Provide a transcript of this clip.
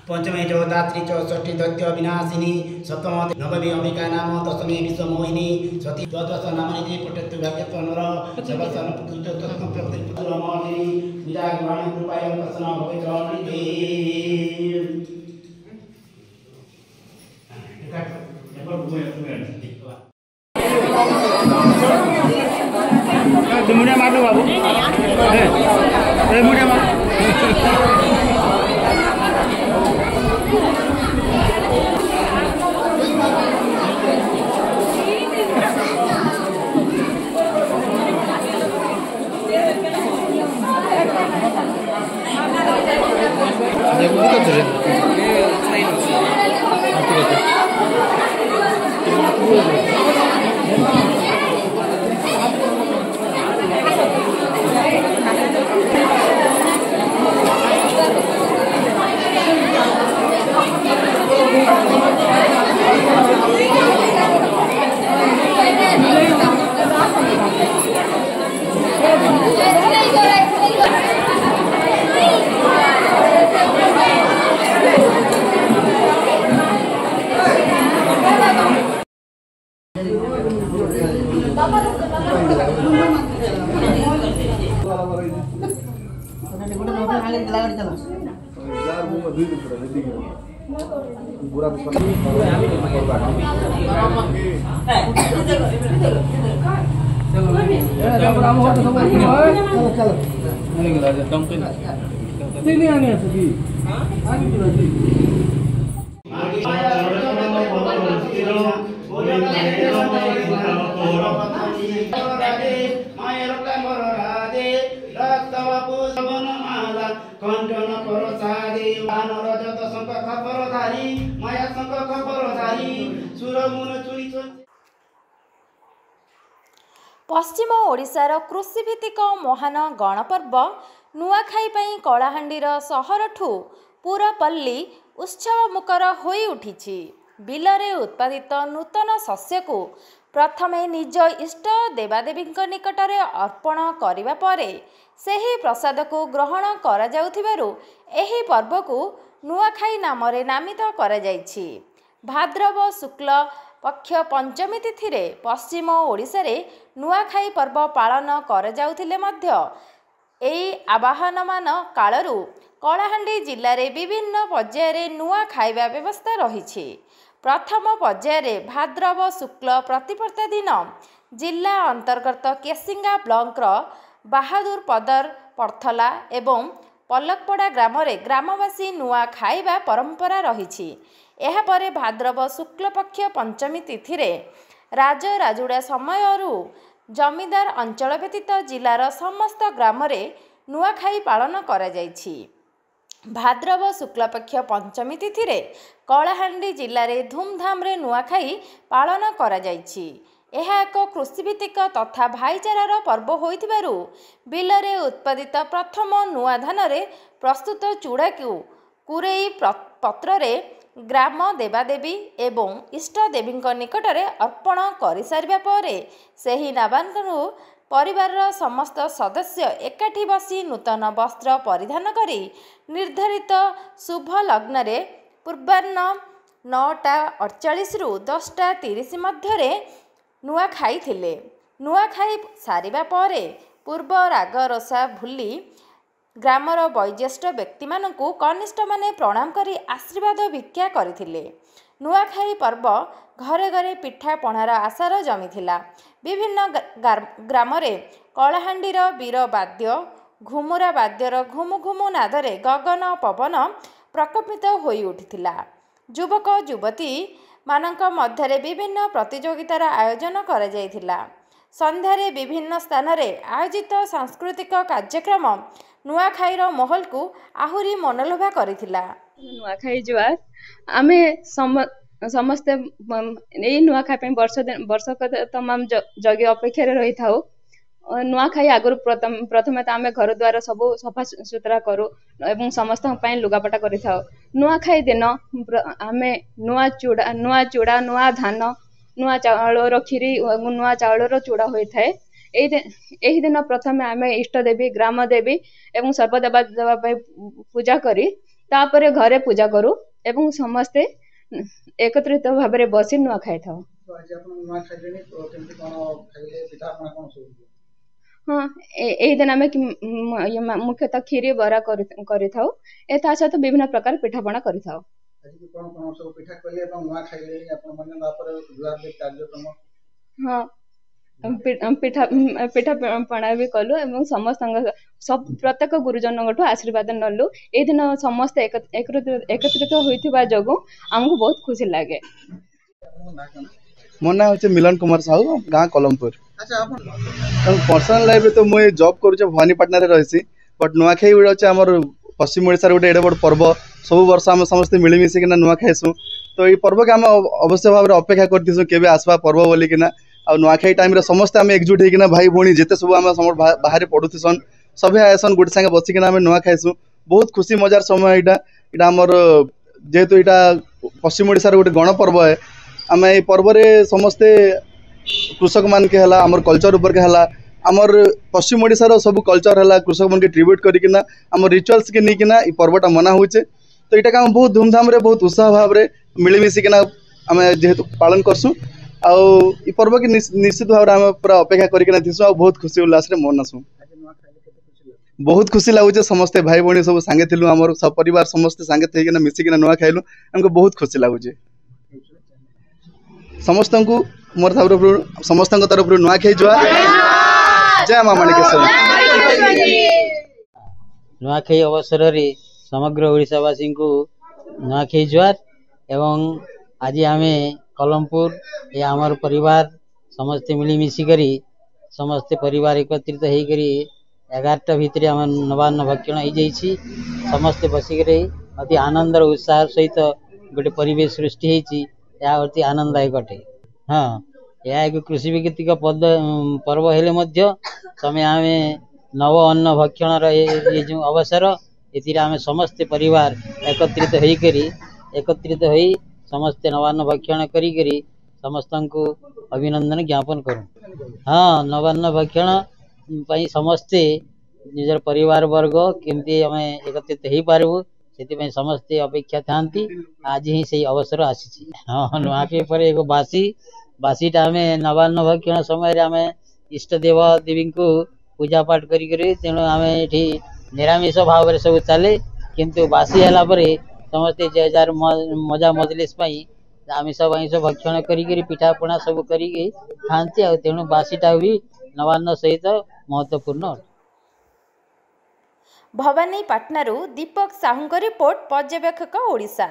पंचमे चौदात्री चौष्ठी दैत्य विनाशिनी सप्तम नवमी अंबिका नाम दशमी विश्व मोहिनी सती द्वादश नामनी पठतु भाग्यत्वनर सबसन पुत्रत्व प्रतिपुत्रमोहिनी विरागवाणी कृपायां प्रसन्न भवेत् मुड़िया मार लो बाबू मुड़िया मार पश्चिम ओडिशार कृषिभित्तिक महान गणपर्व नुआखाई पई कलाहांडीर सहरठू पुरपल्ली उत्सव मुखर होई उठिछि। बिलरे उत्पादित नूतन शस्य को प्रथमे निज इष्ट देवादेवी निकटरे अर्पण करिबा परे सेही प्रसाद को ग्रहण करा जाउथिबारु एही पर्व को नुआखाई नामरे नामित करा जाइछि। भाद्रव शुक्ल पक्ष पंचमी तिथि रे पश्चिम ओडिशा रे नुआखाई पर्व पालन कर जाउथिले मध्य एई आवाहनमान कालरू कलाहांडी जिल्ला रे विभिन्न पर्याय रे नुआ खाइबा व्यवस्था रहिछि। प्रथम पर्याय रे भाद्रव शुक्ल प्रतिपदा दिन जिला अंतर्गत केसिंगा ब्लॉक बहादुर पदर पर्थला एवं पलकपड़ा ग्राम रे ग्रामवासी नुआ खाइबा परंपरा रहिछि। एहा परे भाद्रव शुक्ल पक्ष पंचमी तिथि रे राजराजुड़ा समयरू जमीदार अंचल व्यतीत जिलार समस्त ग्राम रे नुआखाई पालन करा जाइछि। भाद्रव शुक्ल पक्ष पंचमी तिथि रे कलाहांडी जिले में धूमधाम रे नुआखाई पालन करा जाइछि। यह एक कृषिभित्तिक तथा भाईचारार पर्व होइथिबारु बिलरे उत्पादित प्रथम नुआ धान रे प्रस्तुत चूड़ा को कुरेई पत्र रे ग्राम देवादेवी एवं इष्ट देवी निकटरे अर्पण कर सारिबा परे सेही नाबानकनु परिवार समस्त सदस्य एकाठी बसी नूतन वस्त्र परिधान करी निर्धारित शुभ लग्न रे पूर्वाह्न 9:48 रु 10:30 मध्य नुआ खाई थिले। नुआ खाई सारिबा परे पूर्व राग रसा भूली ग्रामर वयोज्येष्ठ व्यक्ति मानकु कनिष्ठ माने प्रणाम करी आशीर्वाद भिक्षा करथिले। नुआखाई पर्व घरे घरे पिठा पणार आशार जमीथिला। विभिन्न ग्राम रे कलाहांडीर वीर वाद्य घुमुरा वाद्यर घुमु घुमु नादरे गगन पवन प्रकम्पित होई उठिथिला। युवक युवती मानक मध्यरे विभिन्न प्रतियोगितार आयोजन करा जायथिला। संध्यारे विभिन्न स्थान रे आयोजित सांस्कृतिक कार्यक्रम नुआखाईर महल को आहुरी मनलोभा करिथिला। नुआखाई जुआर आमे समस्ते एई नुआखाई वर्षक तमाम जगे अपेक्षा रही था। नुआखाई आगु प्रथम तो आमे घर द्वार सब सफा सुतरा करूँ एवं समस्त लुगापटा करि थाउ। नुआखाई दिन आमे नुआ चूड़ा नुआ धान नुआ चाउल खीरी नुआ चाउल चूड़ा होई थाए। ଏହି दिन ପ୍ରଥମେ ଆମେ ଇଷ୍ଟ ଦେବୀ ଗ୍ରାମ ଦେବୀ ଏବଂ ସର୍ବଦେବା ଦେବା ପାଇଁ ପୂଜା କରି ତାପରେ ଘରେ ପୂଜା କରୁ ଏବଂ ସମସ୍ତେ एकत्रित भाव बसी नुआ खाई था। हाँ यही दिन आम मुख्यतः खीरी बरा सहित विभिन्न प्रकार पिठापणा कर। हाँ पिठा पिठा पणा भी कलु एवं समस्त प्रत्येक गुरुजन आशीर्वाद नलु। ए दिन समस्त एकत्रित होइथिबा जगो हमको बहुत खुशी लगे। मो ना होचे मिलन कुमार साहू गाँ कलमपुर। पर्सनल लाइफ तो मुझे जॉब करुचे भवानीपाटना रे रही बट नुआखाई गुड़ा होचे आमर पश्चिम ओडिशा गोटे एडे बड़ पर्व सब वर्ष आम समस्त मिलमिशी नुआ खाइसु। तो ये पर्व के आम अवश्य भाव अपेक्षा करतीसु केबे आसवा पर्व बोलिकिना आ नुआखाई टाइम रे समस्त आम एकजुट होइकिना भाई भौणी जेते सब आम बाहर पढ़ुथिसन सभे आयसन गोटे संगे बसिकिना आम नुआ खाइसु। बहुत खुशी मजार समय इटा इटा आमर जेहेतु इटा पश्चिम ओडिशा गोटे गण पर्व है। आम ये पर्व रे समस्ते कृषक मान के हला आमर कल्चर ऊपर के हला आमर पश्चिम ओडिशा रो सब कल्चर हला कृषक मान के ट्रिब्यूट करिकिना आमर रिचुअल्स के निकिना ई पर्वटा मना होचे। तो इटा का बहुत धूमधाम रे बहुत उत्साह भाव रे मिलमिशिकिना आम जेहेतु पालन करसु आ ई पर्व के निश्चित भाव रे आम पूरा अपेक्षा करिकिना थिसु आ बहुत खुशी उल्लास रे मनासु। बहुत खुशी लागुचे समस्ते भाई भौणी सब संगे थिलु आमर सब परिवार समस्त संगे थेकिना मिसिकिना नुआ खाइलु हमको बहुत खुशी लागुचे। समस्त को मोर तरफ समस्त तरफ नुआ खाई जुआ जय मां माणिकेश्वरी। नुआखाई अवसर रे समग्र ओडिशावासी को नुआखाई जुआर एवं आज आम कलमपुर ये आमर परिवार समस्ते मिलीमिशी करी समस्ते परिवार एकत्रित होकर 11टा भितर आम नवान्न भक्षण हो जाइए समस्ते बसिक अति आनंद उत्साह सहित गोटे परिवेश सृष्टि होती अति आनंददायक अटे। हाँ यह एक कृषि भित्तिक पर्व हेले मध्य समय आम नव अन्न भक्षण ये जो अवसर ये आम समस्ते परिवार एकत्रित हो समस्ते नवान्न भक्षण करी समस्त को अभिनंदन ज्ञापन करूँ। हाँ नवान्न भक्षण समस्ते निजर परिवार वर्ग केमती आम एकत्रित हो पारू से समस्ते अपेक्षा था आज ही से अवसर आसी। हाँ नुआखाई पर एक बासीटा आम नवान्न भक्षण समय आम इष्ट देव देवी को पूजा पाठ करी तेणु आम ये निरामिष भाव सब चले किंतु बासी है समस्ते जे जार मजा मजलिस आमिष आमिष भक्षण करी पिठापणा सब करी खाती आ तेणु बासीटा भी नवान्न सहित महत्वपूर्ण। भवानीपाटनारू दीपक साहू रिपोर्ट पर्यवेक्षक ओडिशा।